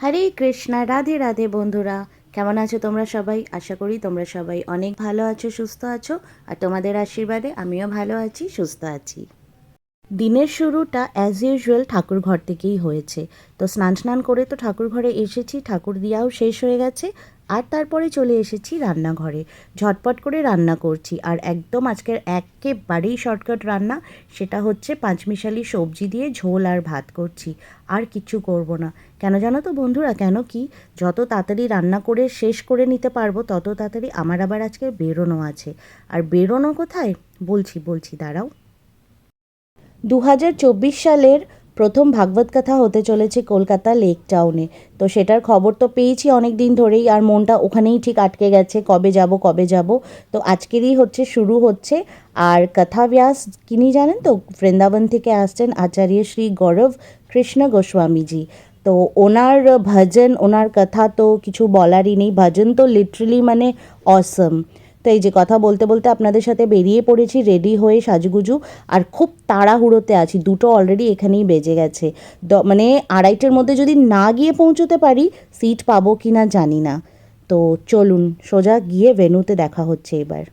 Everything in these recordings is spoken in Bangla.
হরে কৃষ্ণা, রাধে রাধে বন্ধুরা। কেমন আছো তোমরা সবাই? আশা করি তোমরা সবাই অনেক ভালো আছো, সুস্থ আছো। আর তোমাদের আশীর্বাদে আমিও ভালো আছি, সুস্থ আছি। দিনের শুরুটা অ্যাজ ইউজুয়াল ঠাকুর ঘর থেকেই হয়েছে। তো স্নান করে তো ঠাকুর ঘরে এসেছি, ঠাকুর দিয়াও শেষ হয়ে গেছে। আর তারপরে চলে এসেছি রান্নাঘরে, ঝটপট করে রান্না করছি। আর একদম আজকের একেবারেই শর্টকাট রান্না, সেটা হচ্ছে পাঁচমিশালি সবজি দিয়ে ঝোল আর ভাত করছি। আর কিচ্ছু করব না। কেন জানো তো বন্ধুরা, কেন কি, যত তাড়াতাড়ি রান্না করে শেষ করে নিতে পারবো তত তাড়াতাড়ি আমার আবার আজকে বেরোনো আছে। আর বেরোনো কোথায়, বলছি দাঁড়াও। 2024 সালের প্রথম ভাগবত কথা হতে চলেছে কলকাতা লেক টাউনে। তো সেটার খবর তো পেয়েছি অনেক দিন ধরেই, আর মনটা ওখানেই ঠিক আটকে গেছে, কবে যাব। তো আজকেরই শুরু হচ্ছে। আর কথা ব্যাস কিনি জানেন তো, বৃন্দাবন থেকে আসছেন আচার্য শ্রী গৌরব কৃষ্ণ গোস্বামীজি। তো ওনার ভজন, ওনার কথা তো কিছু বলারই নেই। ভজন তো লিটারালি মানে অসম। তো এই যে কথা বলতে বলতে আপনাদের সাথে বেরিয়ে পড়েছি রেডি হয়ে সাজুগুজু। আর খুব তাড়াহুড়োতে আছি, দুটো অলরেডি এখানেই বেজে গেছে। মানে আড়াইটের মধ্যে যদি না গিয়ে পৌঁছতে পারি, সিট পাবো কি না জানি না। তো চলুন সোজা গিয়ে ভেন্যুতে দেখা হচ্ছে এবার।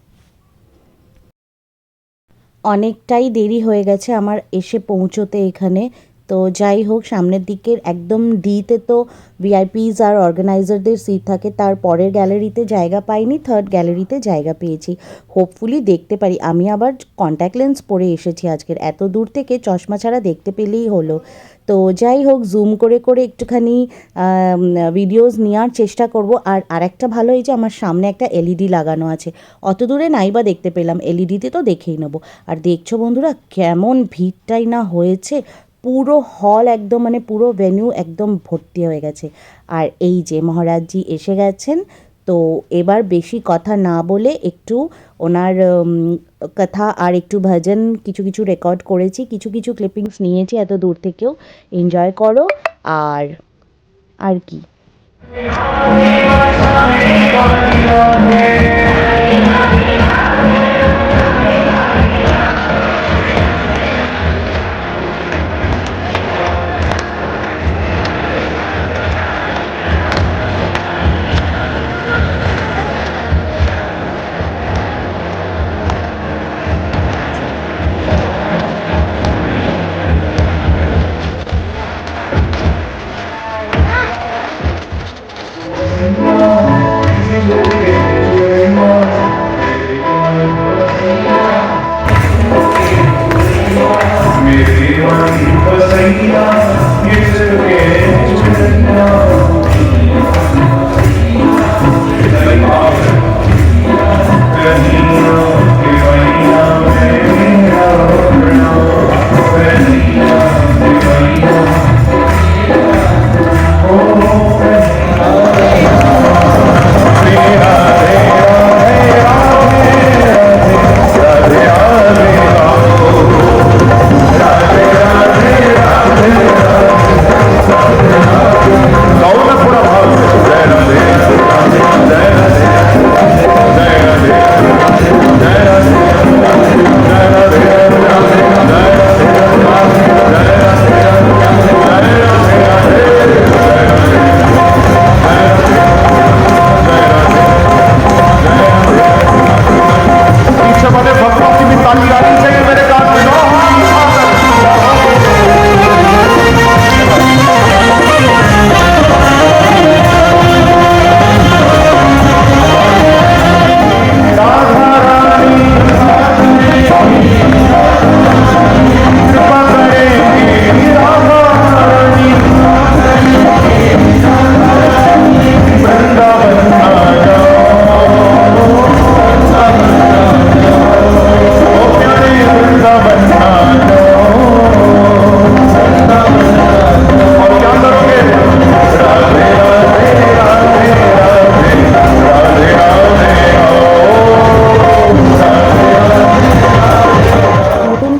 অনেকটাই দেরি হয়ে গেছে আমার এসে পৌঁছোতে এখানে। তো যাই হোক, সামনের দিকের একদম ডিতে তো ভিআইপিস আর অর্গানাইজারদের সিট থাকে, তার পরের গ্যালারিতে জায়গা পাইনি, থার্ড গ্যালারিতে জায়গা পেয়েছি। হোপফুলি দেখতে পারি। আমি আবার কন্ট্যাক্ট লেন্স পরে এসেছি আজকের, এত দূর থেকে চশমা ছাড়া দেখতে পেলেই হলো। তো যাই হোক, জুম করে করে একটুখানি ভিডিওস নেওয়ার চেষ্টা করব। আর আরেকটা ভালো এই যে আমার সামনে একটা এলইডি লাগানো আছে, অত দূরে নাই বা দেখতে পেলাম, এলইডিতে তো দেখেই নেবো। আর দেখছো বন্ধুরা কেমন ভিড়টাই না হয়েছে, পুরো হল একদম মানে পুরো ভেন্যু একদম ভর্তি হয়ে গেছে। আর এই যে মহারাজজি এসে গেছেন। তো এবার বেশি কথা না বলে একটু ওনার কথা আর একটু ভজন কিছু কিছু রেকর্ড করেছি, কিছু কিছু ক্লিপিংস নিয়েছি এত দূর থেকেও। এনজয় করো। আর আর কি,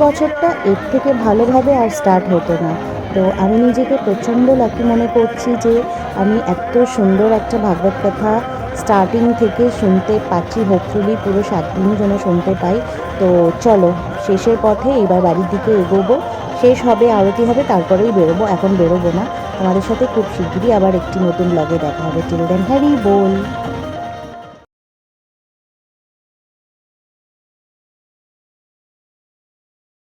বছরটা এর থেকে ভালোভাবে আর স্টার্ট হতো না। তো আমি নিজেকে প্রচণ্ড লাকি মনে করছি যে আমি এত সুন্দর একটা ভাগবত কথা স্টার্টিং থেকে শুনতে পাচ্ছি। হোপফুলি পুরো 7 দিন যেন শুনতে পাই। তো চলো শেষের পথে এবার বাড়ির দিকে এগোবো। শেষ হবে, আরতি হবে, তারপরেই বেরোবো, এখন বেরোবো না। তোমাদের সাথে খুব শিগগিরই আবার একটি নতুন ব্লগে দেখা হবে। টিল দেন হ্যারি বল।